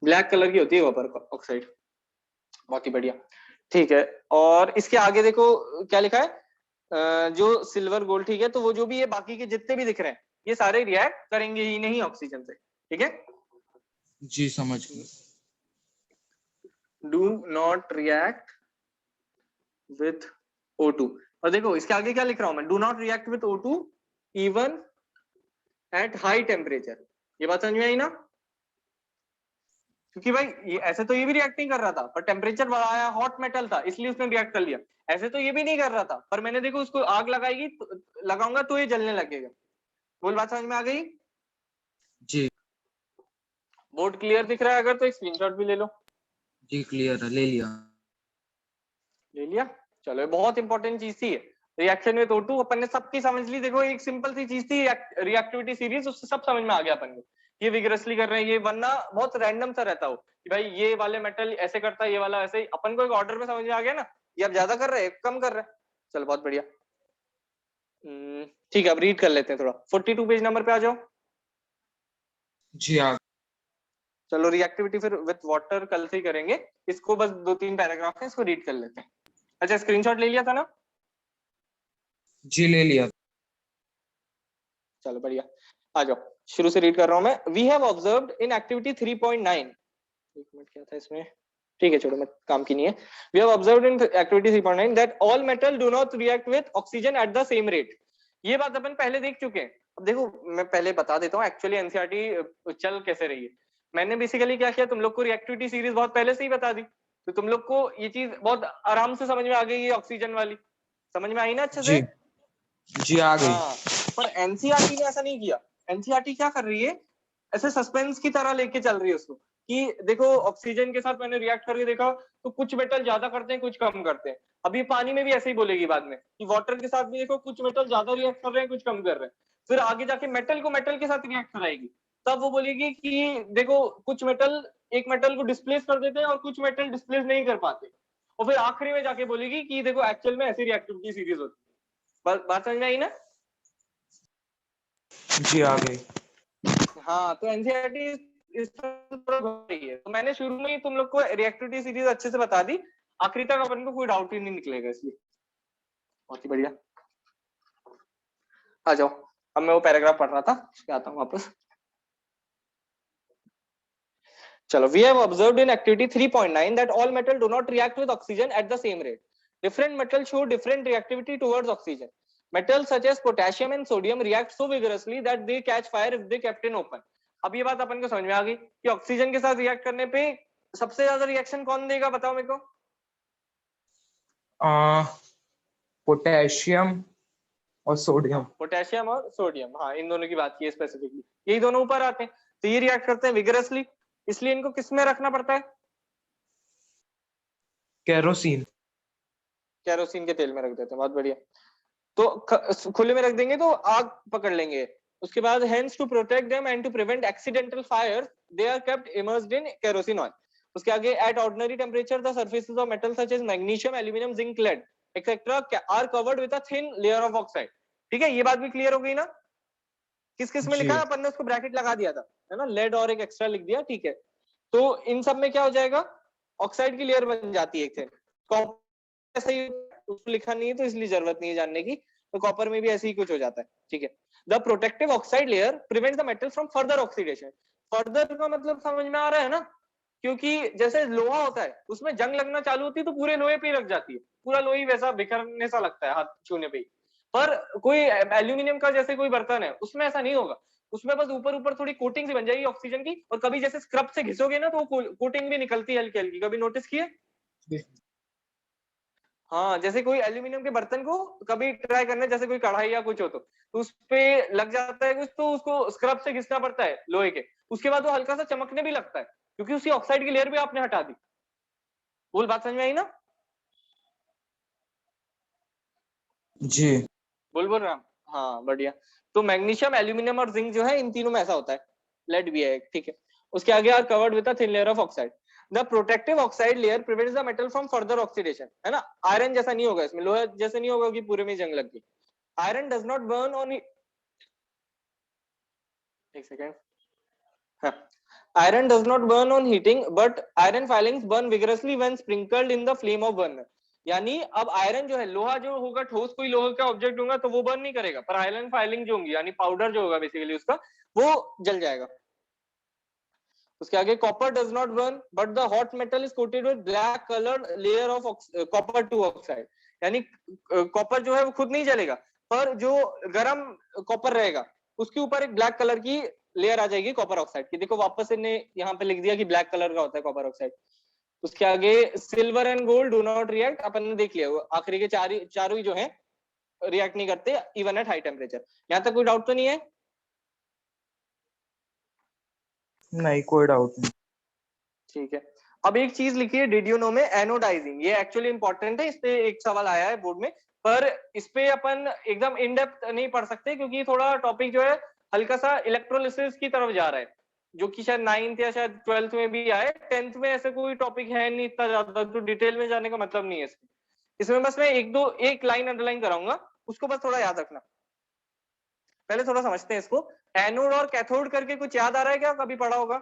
ब्लैक कलर की होती है कॉपर ऑक्साइड। बहुत ही बढ़िया, ठीक है। और इसके आगे देखो क्या लिखा है, जो सिल्वर गोल्ड, ठीक है। तो वो जो भी है, बाकी के जितने भी दिख रहे हैं, ये सारे रिएक्ट करेंगे ही नहीं ऑक्सीजन से, ठीक है। जी समझ गया। Do not react with O2। और देखो इसके आगे क्या लिख रहा हूं मैं, do not react with O2 even at high temperature. ये बात समझ में आई ना? क्योंकि भाई ये ऐसे तो ये भी रिएक्ट नहीं कर रहा था, पर टेम्परेचर बढ़ाया, हॉट मेटल था इसलिए उसने रिएक्ट कर लिया। ऐसे तो ये भी नहीं कर रहा था, पर मैंने देखो उसको आग लगाएगी लगाऊंगा तो ये जलने लगेगा। बोल बात समझ में आ गई? जी बोर्ड क्लियर दिख रहा है अगर तो एक स्क्रीनशॉट भी ले लो। जी क्लियर है, ले लिया। ले लिया, चलो। ये बहुत इंपॉर्टेंट चीज थी रिएक्शन विद O2, अपन ने सबकी समझ ली। देखो एक सिंपल सी चीज थी रिएक्टिविटी सीरीज, उससे सब समझ में आ गया अपन को, ये विगरसली कर रहे हैं ये, वरना बहुत रैंडम सा रहता हो कि भाई ये वाले मेटल ऐसे करता है, ये वाला ऐसे ही। अपन को एक ऑर्डर में समझ में आ गया ना, ये अब ज्यादा कर रहे हैं कम कर रहे हैं। चलो बहुत बढ़िया, ठीक है। अब रीड कर लेते हैं थोड़ा, 42 पेज नंबर पे आ जाओ। जी आ। चलो रिएक्टिविटी फिर विद वाटर कल से ही करेंगे, इसको बस 2-3 पैराग्राफ है, इसको रीड कर लेते हैं। अच्छा, स्क्रीनशॉट ले लिया था ना? जी ले लिया। चलो बढ़िया, आ जाओ, शुरू से रीड कर रहा हूं मैं। We have observed in activity 3.9, एक मिनट क्या था इसमें, ठीक है छोड़ो, मैं काम की नहीं है। We have observed in activity 3.9 that all metal do not react with oxygen at the same rate. ये बात अपन पहले देख चुके हैं। अब देखो मैं पहले बता देता हूँ एक्चुअली एनसीईआरटी चल कैसे रही है। मैंने बेसिकली क्या किया, तुम लोग को रिएक्टिविटी सीरीज बहुत पहले से ही बता दी, तो तुम लोग को ये चीज बहुत आराम से समझ में आ गई, ये ऑक्सीजन वाली समझ में आई ना अच्छे से? जी आ गई। हाँ, पर एनसीईआरटी ने ऐसा नहीं किया। एनसीईआरटी क्या कर रही है, ऐसे सस्पेंस की तरह लेके चल रही है उसको, कि देखो ऑक्सीजन के साथ मैंने रिएक्ट करके देखा तो कुछ मेटल ज्यादा करते हैं कुछ कम करते हैं। अभी पानी में भी ऐसे ही बोलेगी बाद में कि वाटर के साथ भी देखो कुछ मेटल ज्यादा रिएक्ट कर रहे हैं कुछ कम कर रहे हैं। फिर आगे जाके मेटल को मेटल के साथ रिएक्ट कराएगी, तब वो बोलेगी कि देखो कुछ मेटल एक मेटल को डिस्प्लेस कर देते हैं और कुछ मेटल डिस्प्लेस नहीं कर पाते। और फिर आखिरी में जाके बोलेगी कि देखो एक्चुअल में ऐसी रिएक्टिविटी सीरीज होती है। बात समझ में आई ना? जी आ गई। हाँ, तो एनसीईआरटी इस तरह रही है। तो मैंने शुरू में ही तुम लोग को रिएक्टिविटी सीरीज अच्छे से बता दी, आखिरी तक अपन को कोई डाउट ही नहीं निकलेगा, इसलिए बहुत ही बढ़िया। आ जाओ, अब मैं वो पैराग्राफ पढ़ रहा था, आता हूँ वापस। चलो, we have observed in activity 3.9 that all metal do not react with oxygen at the same rate. Different metals show different reactivity towards oxygen. Metals such as potassium and sodium react so vigorously that they catch fire if they kept in open. अब ये बात अपन को समझ में आ गई कि ऑक्सीजन के साथ रिएक्ट करने पे सबसे ज्यादा रिएक्शन कौन देगा, बताओ मेरे को? पोटेशियम और सोडियम। पोटेशियम और सोडियम, हाँ इन दोनों की बात की है स्पेसिफिकली, यही दोनों ऊपर आते हैं, तो ये रिएक्ट करते हैं विगरसली, इसलिए इनको किस में रखना पड़ता है? केरोसिन। केरोसिन के तेल में रख देते हैं, बहुत बढ़िया। तो खुले में रख देंगे तो आग पकड़ लेंगे। उसके बाद hence to protect them and to prevent accidental fires they are kept immersed in kerosene oil. उसके आगे at ordinary temperature the surfaces of metals such as magnesium, aluminum, zinc, lead etc are covered with a thin layer of oxide. ठीक है, ये बात भी क्लियर हो गई ना? किस किस में लिखा है, अपन ने उसको ब्रैकेट लगा दिया था, है ना, लेड और एक एक्स्ट्रा लिख दिया, ठीक है। तो इन सब में क्या हो जाएगा, ऑक्साइड की लेयर बन जाती है एक थिन। ऐसा ही उसको लिखा नहीं है तो इसलिए जरूरत नहीं है जानने की, तो कॉपर में भी ऐसे ही कुछ हो जाता है, ठीक है। The protective oxide layer prevents the metal from further oxidation. Further का मतलब समझ में आ रहा है ना, क्योंकि जैसे लोहा होता है उसमें जंग लगना चालू होती है तो पूरे लोहे पे ही लग जाती है, पूरा लोही वैसा बिखरने सा लगता है हाथ छूने पे ही। पर कोई एल्यूमिनियम का जैसे कोई बर्तन है उसमें ऐसा नहीं होगा, उसमें बस ऊपर ऊपर थोड़ी कोटिंग सी बन जाएगी ऑक्सीजन की, और कभी जैसे स्क्रब से घिसोगे ना तो वो कोटिंग भी निकलती है हल्की हल्की, कभी नोटिस किया? हाँ, जैसे कोई एल्यूमिनियम के बर्तन को कभी ट्राई करना, जैसे कोई कढ़ाई या कुछ हो तो उस पे लग जाता है कुछ, तो उसको स्क्रब से घिसना पड़ता है लोहे के, उसके बाद वो हल्का सा चमकने भी लगता है क्योंकि उसकी ऑक्साइड की लेयर भी आपने हटा दी। बोल, बात समझ में आई ना? जी बोल बोल राम। हाँ बढ़िया। तो मैग्नीशियम, एल्यूमिनियम और जिंक जो है इन तीनों में ऐसा होता है, लेड भी है, ठीक है। उसके आगे are covered with a thin layer of oxide. The protective oxide layer prevents the metal from further oxidation, है ना। आयरन जैसा नहीं होगा इसमें, लोहा जैसे नहीं होगा कि पूरे में जंग लग गई। Iron does not burn on, एक सेकेंड, हाँ, iron does not burn on heating but iron filings burn vigorously when sprinkled in the flame of burner। यानी अब आयरन जो है, लोहा जो होगा ठोस कोई लोहे का ऑब्जेक्ट होगा तो वो बर्न नहीं करेगा, पर आयरन फाइलिंग जो होंगी यानी पाउडर जो होगा बेसिकली उसका, वो जल जाएगा। उसके आगे copper does not burn but the hot metal is coated with black coloured layer of copper two oxide. यानी कॉपर जो है वो खुद नहीं जलेगा, पर जो गर्म कॉपर रहेगा उसके ऊपर एक ब्लैक कलर की लेयर आ जाएगी कॉपर ऑक्साइड की। देखो वापस इन्हें यहाँ पे लिख दिया कि ब्लैक कलर का होता है कॉपर ऑक्साइड। उसके आगे silver and gold do not react, अपन ने देख लिया, आखिरी के चारों ही जो है रिएक्ट नहीं करते इवन एट हाई टेम्परेचर। यहाँ तक कोई डाउट तो नहीं है? नहीं, कोई डाउट नहीं। ठीक है। अब एक चीज लिखी है डिड्यूनो में, एनोडाइजिंग, ये एक्चुअली इंपॉर्टेंट है, इस पे एक सवाल आया है बोर्ड में, पर इस पे अपन एकदम इन डेप्थ नहीं पढ़ सकते क्योंकि थोड़ा टॉपिक जो है हल्का सा इलेक्ट्रोलिसिस की तरफ जा रहा है, जो कि शायद 9th या शायद 12th में भी आए। 10th में ऐसे कोई टॉपिक है नहीं इतना ज्यादा, तो डिटेल में जाने का मतलब नहीं है इसमें। इसमें बस मैं एक लाइन अंडरलाइन कराऊंगा, उसको बस थोड़ा याद रखना। पहले थोड़ा समझते हैं इसको। एनोड और कैथोड करके कुछ याद आ रहा है क्या, कभी पढ़ा होगा?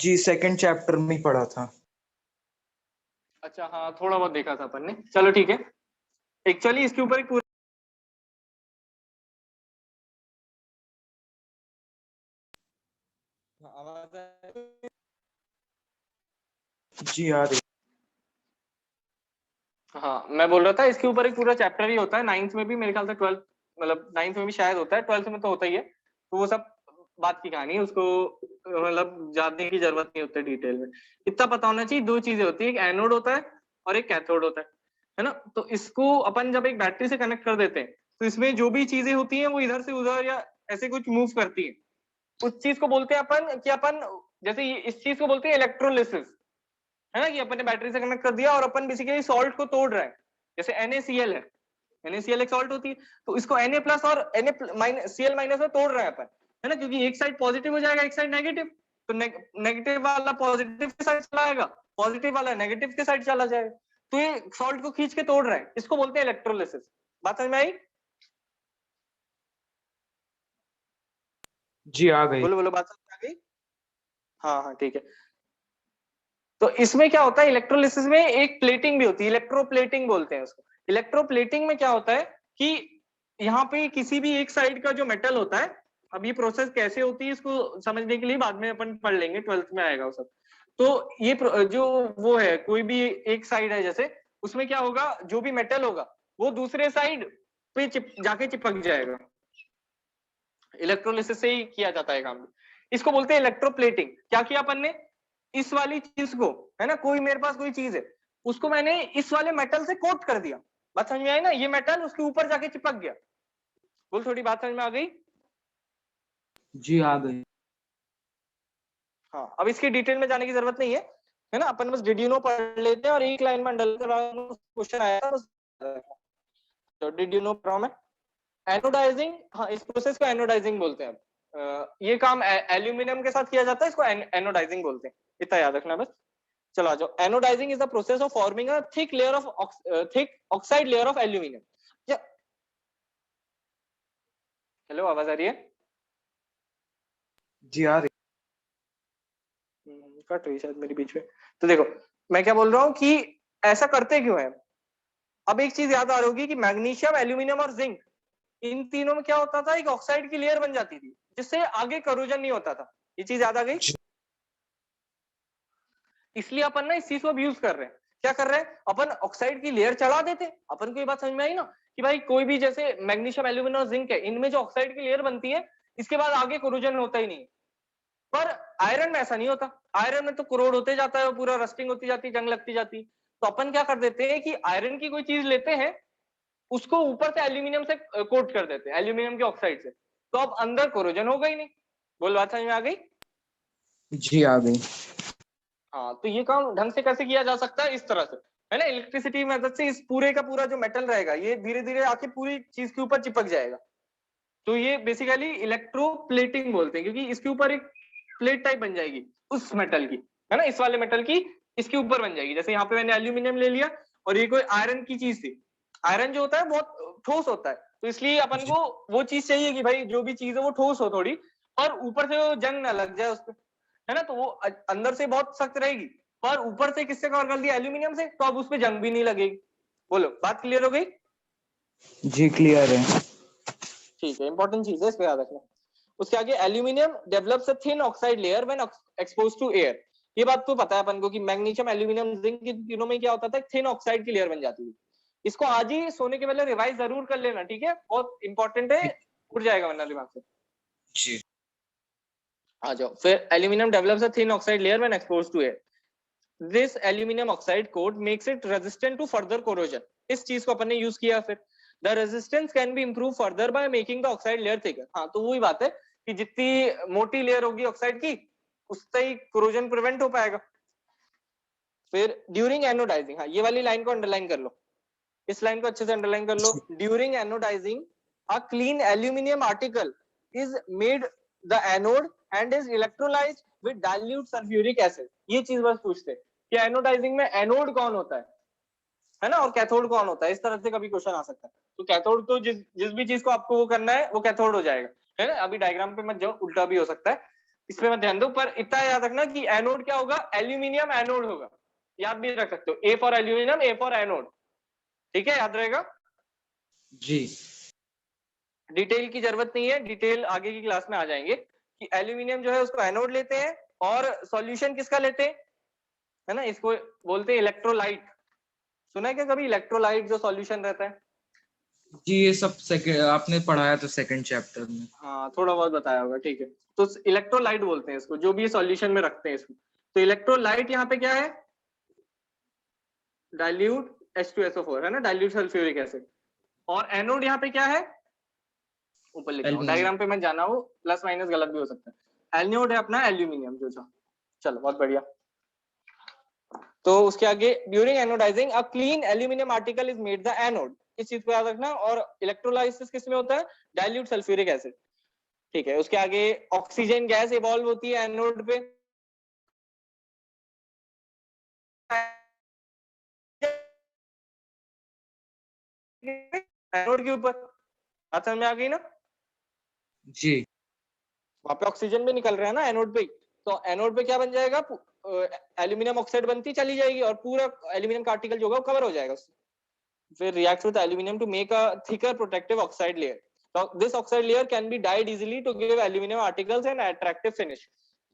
जी, सेकंड चैप्टर में ही पढ़ा था। अच्छा हाँ, थोड़ा बहुत देखा था अपन ने, चलो ठीक है। एक्चुअली इसके ऊपर एक पूरा आवाज जी आ रही। हाँ, मैं बोल रहा था इसके ऊपर एक पूरा चैप्टर ही होता है, 9th में भी मेरे ख्याल से, 12th मतलब 9th में भी शायद होता है, 12th में तो होता ही है। तो वो सब बात की कहानी है, उसको मतलब जानने की जरूरत नहीं होती डिटेल में। इतना पता होना चाहिए, दो चीजें होती है, एक एनोड होता है और एक कैथोड होता है ना। तो इसको अपन जब एक बैटरी से कनेक्ट कर देते हैं तो इसमें जो भी चीजें होती हैं वो इधर से उधर या ऐसे कुछ मूव करती है। उस चीज को बोलते हैं अपन कि अपन, जैसे इस चीज को बोलते हैं इलेक्ट्रोलिसिस, है ना, कि अपन ने बैटरी से कनेक्ट कर दिया और अपन बेसिकली सॉल्ट को तोड़ रहे हैं। जैसे NaCl है, NaCl एक सॉल्ट होती है, तो इसको Na प्लस और Cl माइनस में तोड़ रहे हैं अपन, है ना, क्योंकि एक साइड पॉजिटिव हो जाएगा एक साइड नेगेटिव, तो नेगेटिव वाला पॉजिटिव के साइड चला जाएगा, पॉजिटिव वाला नेगेटिव के साइड चला जाएगा, तो ये सॉल्ट को खींच के तोड़ रहे हैं, इसको बोलते हैं इलेक्ट्रोलिसिस। बात समझ में आई? जी आ गई। बोलो बोलो, बात समझ में आ गई? हाँ हाँ ठीक है। तो इसमें क्या होता है, इलेक्ट्रोलिसिस में एक प्लेटिंग भी होती है, इलेक्ट्रोप्लेटिंग बोलते हैं उसको। इलेक्ट्रोप्लेटिंग में क्या होता है कि यहाँ पे किसी भी एक साइड का जो मेटल होता है, अब ये प्रोसेस कैसे होती है इसको समझने के लिए बाद में अपन पढ़ लेंगे, 12th में आएगा वो सब। तो ये जो वो है, कोई भी एक साइड है जैसे, उसमें क्या होगा, जो भी मेटल होगा वो दूसरे साइड पे जाके चिपक जाएगा। इलेक्ट्रोलिसिस से ही किया जाता है काम, इसको बोलते हैं इलेक्ट्रोप्लेटिंग। क्या किया अपन ने, इस वाली चीज को, है ना, कोई मेरे पास कोई चीज है, उसको मैंने इस वाले मेटल से कोट कर दिया। बात समझ में आई ना, ये मेटल उसके ऊपर जाके चिपक गया। बोल, थोड़ी बात समझ में आ गई? जी आ गई। हाँ, अब इसकी डिटेल में जाने की जरूरत नहीं है ना, अपन बस डिड्यूनो पढ़ लेते हैं और एक लाइन में डल कर क्वेश्चन आया था बस। तो डिड्यूनो पढ़ा मैं। एनोडाइजिंग, हाँ, इस प्रोसेस को एनोडाइजिंग बोलते हैं। ये काम एल्यूमिनियम के साथ किया जाता है, इसको एनोडाइजिंग बोलते हैं, इतना याद रखना बस। चलो आ जाओ। Anodising is the process of forming a thick layer of thick oxide layer of aluminium. Hello, आवाज आ रही है? जी आ रही। कट रही शायद मेरी बीच में। तो देखो, मैं क्या बोल रहा हूँ कि ऐसा करते क्यों है। अब एक चीज याद आ रही होगी कि मैग्नीशियम, एल्यूमिनियम और जिंक, इन तीनों में क्या होता था, एक ऑक्साइड की लेयर बन जाती थी जिससे आगे करोजन नहीं होता था। ये चीज याद आ गई। इसलिए अपन ना इस चीज को अब यूज कर रहे हैं। क्या कर रहे हैं अपन, ऑक्साइड की लेयर चढ़ा देते। अपन को ये बात समझ में आई ना कि भाई कोई भी जैसे मैग्नीशियम, एल्यूमिनियम और जिंक है, इनमें जो ऑक्साइड की लेयर बनती है इसके बाद आगे कोरोजन होता ही नहीं। पर आयरन में ऐसा नहीं होता। आयरन में तो करोड़ होते जाता है, पूरा रस्टिंग होती जाती, जंग लगती जाती। तो अपन क्या कर देते हैं कि आयरन की कोई चीज लेते हैं, उसको ऊपर से एल्यूमिनियम से कोट कर देते हैं, एल्यूमिनियम के ऑक्साइड से। तो अब अंदर कोरोजन होगा ही नहीं। बोल बात समझ में आ गई। जी आ गई। हाँ, तो ये काम ढंग से कैसे किया जा सकता है, इस तरह से, है ना, इलेक्ट्रिसिटी की मदद से। इस पूरे का पूरा जो मेटल रहेगा ये धीरे धीरे आके पूरी चीज के ऊपर चिपक जाएगा। तो ये बेसिकली इलेक्ट्रोप्लेटिंग बोलते हैं, क्योंकि इसके ऊपर एक प्लेट टाइप बन जाएगी उस मेटल की, है ना, इस वाले मेटल की इसके ऊपर बन जाएगी। जैसे यहाँ पे मैंने एल्यूमिनियम ले लिया और ये कोई आयरन की चीज थी। आयरन जो होता है बहुत ठोस होता है, तो इसलिए अपन को वो चीज चाहिए कि भाई जो भी चीज है वो ठोस हो थोड़ी, और ऊपर से वो जंग ना लग जाए उस पर, है ना। तो वो अंदर से बहुत सख्त रहेगी, पर ऊपर से किससे कवर कर दिया, एल्यूमिनियम से, तो अब उस पर जंग भी नहीं लगेगी। बोलो, बात क्लियर हो गई। जी क्लियर है। ठीक है, इंपॉर्टेंट चीज है, इसको याद रखना। उसके आगे, aluminium develops a thin oxide layer when exposed to air. ये बात तो पता है अपन को कि मैग्नीशियम, एल्यूमिनियम, जिंक की तीनों में क्या होता था, थिन ऑक्साइड की लेयर बन जाती थी। इसको आज ही सोने के पहले रिवाइज जरूर कर लेना, ठीक है, बहुत इंपॉर्टेंट है, उड़ जाएगा वरना दिमाग से। जी आ जाओ फिर, aluminium develops a thin oxide layer when exposed to air. This aluminium oxide coat makes it resistant to further corrosion. इस चीज को अपन ने यूज किया। फिर the resistance can be improve further by making the oxide layer thicker. हाँ, तो वही बात है कि जितनी मोटी लेयर होगी ऑक्साइड की, उससे ही कोरोजन प्रिवेंट हो पाएगा। फिर ड्यूरिंग एनोडाइजिंग, हाँ ये वाली लाइन को अंडरलाइन कर लो, इस लाइन को अच्छे से अंडरलाइन कर लो। During anodising a clean aluminium article is made the anode and is electrolysed with dilute sulphuric acid. ये चीज बस पूछते कि एनोडाइजिंग में एनोड कौन होता है ना, और कैथोड कौन होता है। इस तरह से कभी क्वेश्चन आ सकता है। तो कैथोड तो जिस भी चीज को आपको वो करना है वो कैथोड हो जाएगा, है ना। अभी डायग्राम पे मत जाओ, उल्टा भी हो सकता है, इसमें मत ध्यान दो। पर इतना याद रखना कि एनोड क्या होगा, एल्यूमिनियम एनोड होगा। याद भी रख सकते हो, A for aluminium, A for anode, ठीक है, याद रहेगा। जी डिटेल की जरूरत नहीं है, डिटेल आगे की क्लास में आ जाएंगे कि एल्यूमिनियम जो है उसको एनोड लेते हैं, और सॉल्यूशन किसका लेते हैं, है ना, इसको बोलते हैं इलेक्ट्रोलाइट। सुना है क्या कभी इलेक्ट्रोलाइट जो सॉल्यूशन रहता है। जी, ये सब आपने पढ़ाया तो सेकंड चैप्टर में। हाँ, थोड़ा बहुत बताया होगा, ठीक है। तो इलेक्ट्रोलाइट बोलते हैं इसको, जो भी सॉल्यूशन में रखते हैं इसको। तो इलेक्ट्रोलाइट यहाँ पे क्या है, डाइल्यूट H2SO4, है ना, डाइल्यूट सल्फ्यूरिक एसिड। और एनोड यहाँ पे क्या है, ऊपर लिखा हूँ, डायग्राम पे मत जाना, हो प्लस माइनस गलत भी हो सकता है। एनोड है अपना एल्यूमिनियम जो था। चलो, बहुत बढ़िया। तो उसके आगे, during anodising a clean aluminium article is made the anode. इस चीज को याद रखना। और इलेक्ट्रोलाइसिस किस में होता है, डाइल्यूट सल्फ्यूरिक एसिड, ठीक है। उसके आगे, ऑक्सीजन गैस इवॉल्व होती है एनोड पे, एनोड के ऊपर। बात समझ में आ गई ना। जी वहां पे ऑक्सीजन भी निकल रहा है ना एनोड पे। तो एनोड पे क्या बन जाएगा, एल्यूमिनियम ऑक्साइड बनती चली जाएगी और पूरा एल्यूमिनियम का आर्टिकल जो होगा कवर हो जाएगा उससे। फिर react with aluminium to make a thicker protective oxide layer. So this oxide layer can be dyed easily to give aluminum articles an attractive finish.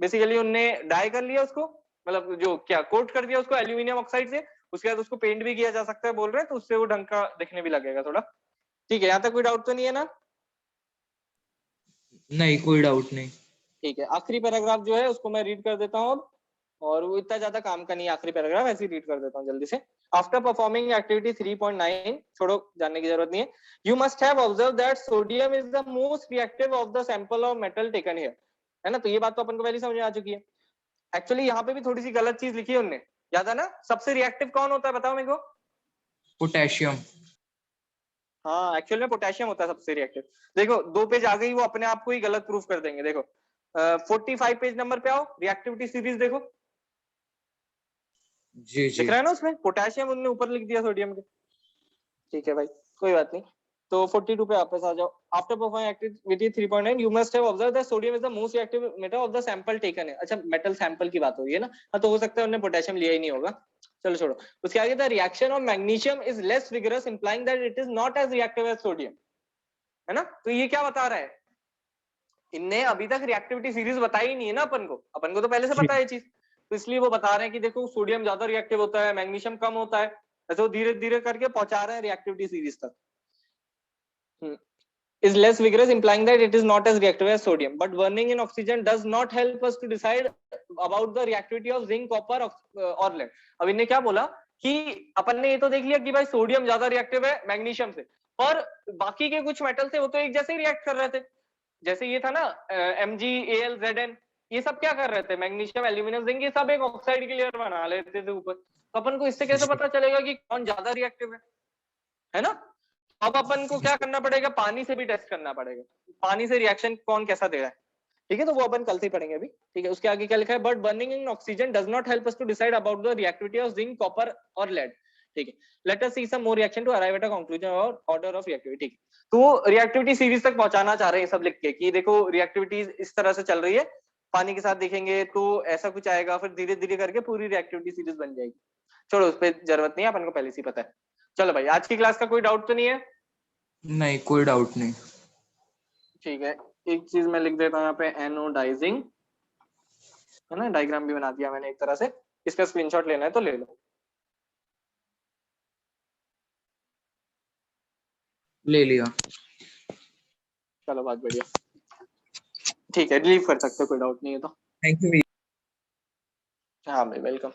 Basically उनने डाई कर लिया उसको, मतलब जो क्या कोट कर दिया उसको एल्यूमिनियम ऑक्साइड से। उसके बाद उसको पेंट भी किया जा सकता है बोल रहे हैं, तो उससे वो ढंग का दिखने भी लगेगा थोड़ा। ठीक है, यहाँ तक कोई डाउट तो नहीं है ना। नहीं, कोई डाउट नहीं। ठीक है, आखिरी पैराग्राफ जो है उसको मैं रीड कर देता हूँ अब। और वो इतना ज्यादा काम का नहीं है आखिरी पैराग्राफ, ऐसे ही रीड कर देता हूँ जल्दी से। आफ्टर परफॉर्मिंग एक्टिविटी 3.9, छोड़ो, जानने की जरूरत नहीं है। You must have observe that sodium is the most reactive of the sample of metal taken here, है ना। तो ये बात तो अपन को पहले समझ में आ चुकी है। एक्चुअली यहाँ पे भी थोड़ी सी गलत चीज लिखी है उनने, याद है ना। सबसे रिएक्टिव कौन होता है बताओ मेरे को। पोटेशियम। हाँ, एक्चुअल में पोटेशियम होता है सबसे रिएक्टिव। देखो, 2 पेज आ गई, वो अपने आप को ही गलत प्रूफ कर देंगे। देखो 45 पेज नंबर पे आओ, रिएक्टिविटी सीरीज देखो, जी दिख जी रहा है ना उसमें पोटेशियम उन्होंने ऊपर लिख दिया सोडियम के। ठीक है भाई, कोई बात नहीं। तो 42 पे वापस आ जाओ। After performing activity 3.9 you must have observe that sodium is the most reactive metal of the sample taken है। अच्छा, मेटल सैंपल की बात हो रही है ना। हाँ, तो हो सकता है उन्होंने पोटेशियम लिया ही नहीं होगा। चलो छोड़ो, उसके आगे the reaction of magnesium is less vigorous implying that it is not as reactive as sodium, है ना। तो ये क्या बता रहा है, इनने अभी तक रिएक्टिविटी सीरीज बताई ही नहीं है ना अपन को तो पहले से पता है ये चीज, तो इसलिए वो बता रहे हैं कि देखो सोडियम ज्यादा रिएक्टिव होता है, मैग्नीशियम कम होता है, ऐसे वो धीरे धीरे करके पहुंचा रहे हैं रिएक्टिविटी सीरीज तक। is less vigorous implying that it is not as reactive as sodium, but burning in oxygen does not help us to decide about the reactivity of zinc, copper or lead. अब इन्हें क्या बोला कि अपन ने ये तो देख लिया कि भाई सोडियम ज्यादा रिएक्टिव है मैग्नीशियम से, और बाकी के कुछ मेटल थे वो तो एक जैसे ही रिएक्ट कर रहे थे, जैसे ये था ना MgAl Zn, ये सब क्या कर रहे थे, मैग्नीशियम एल्यूमिनियम जिंक ये सब एक ऑक्साइड की लेयर बना लेते थे ऊपर, तो अपन को इससे कैसे पता चलेगा कि कौन ज्यादा रिएक्टिव है ना। अब अपन को क्या करना पड़ेगा, पानी से भी टेस्ट करना पड़ेगा, पानी से रिएक्शन कौन कैसा दे रहा है, ठीक है, तो वो अपन कल से ही पढ़ेंगे अभी, ठीक है। उसके आगे क्या लिखा है, but burning in oxygen does not help us to decide about the reactivity of zinc, copper और लेड, ठीक है। Let us see some more reaction to arrive at a conclusion और ऑर्डर ऑफ रिएक्टिविटी, ठीक है। तो वो रिएक्टिविटी सीरीज तक पहुंचाना चाह रहे हैं सब लिख के कि देखो रिएक्टिविटी इस तरह से चल रही है, पानी के साथ देखेंगे तो ऐसा कुछ आएगा, फिर धीरे धीरे करके पूरी रिएक्टिविटी सीरीज बन जाएगी। छोड़ो उस पर जरूरत नहीं है, अपन को पहले से पता है। चलो भाई, आज की क्लास का कोई डाउट तो नहीं है? नहीं, कोई डाउट नहीं। ठीक है, एक चीज मैं लिख देता हूँ यहाँ पे, एनोडाइजिंग, है ना, डायग्राम भी बना दिया मैंने एक तरह से, इसका स्क्रीनशॉट लेना है तो ले लो। ले लिया। चलो बहुत बढ़िया, ठीक है, रिलीव कर सकते हो, कोई डाउट नहीं है तो। Thank you. हाँ भाई, वेलकम।